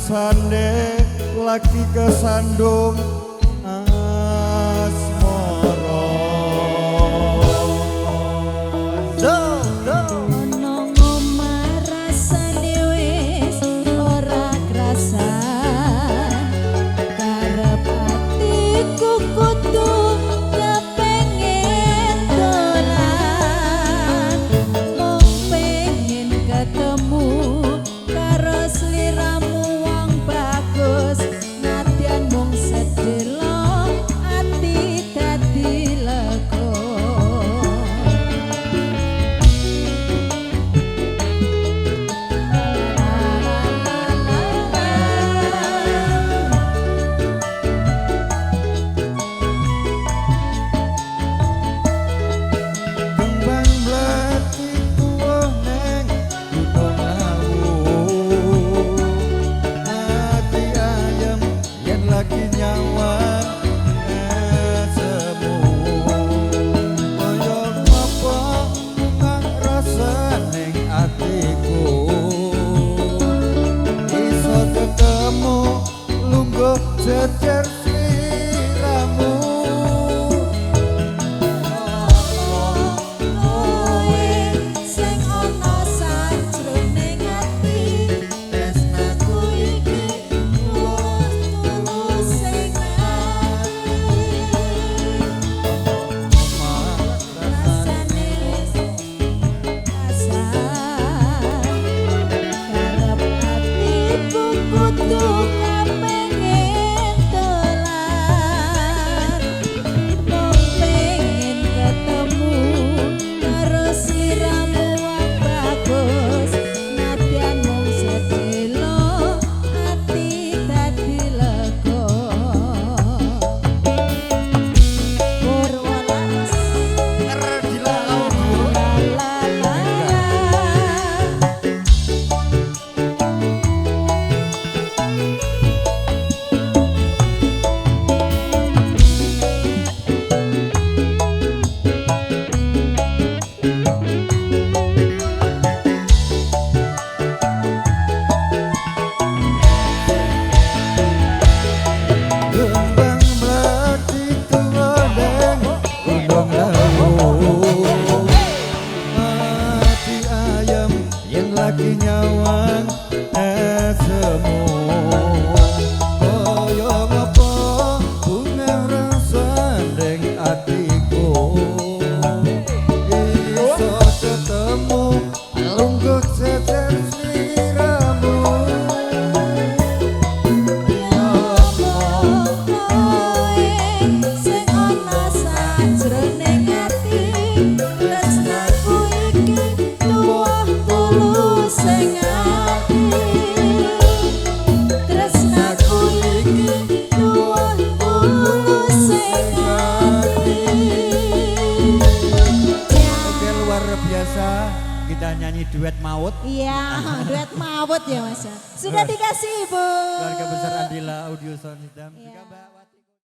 rasane lagi kesandung asmara. Ono ngomah rasane wis ora krasan, karep atiku kudu kepengin dolan, mung pengen ketemu karo sliramu wong bagus, nadyan mung sedelo ati dadi lega. Kembang mleti tuwa neng gunung lawu, ati ayam yen lagi nyawan semu. Kaya ngapa bungang rasa ning atiku, iso ketemu lungguh jejer sliramu. Kowe sing ana sajroning ati, tresnaku iki tulus sing rasane wis rasan, karep atiku kudu kepengin dolan, mung pengen ketemu karo sliramu wong bagus, nadyan mung sedelo ati dadi lega. Purwolas la la la. Kembang mleti tuwa neng gunung lawu, ati ayam yen lagi nyawang semu. Kaya ngapa bungang rasa ning atiku, iso ketemu lungguh jejer sliramu. Kowe sing ana sajroning ati, tresnaku iki tuwuh tulus sing ati, tresnaku iki tuwuh tulus sing ati. Oke, luar biasa kita nyanyi duet maut. Iya, duet mawut ya Mas. Sudah dikasih Ibu. Keluarga besar Andila Audio Sound System. Iya. Juga Mbak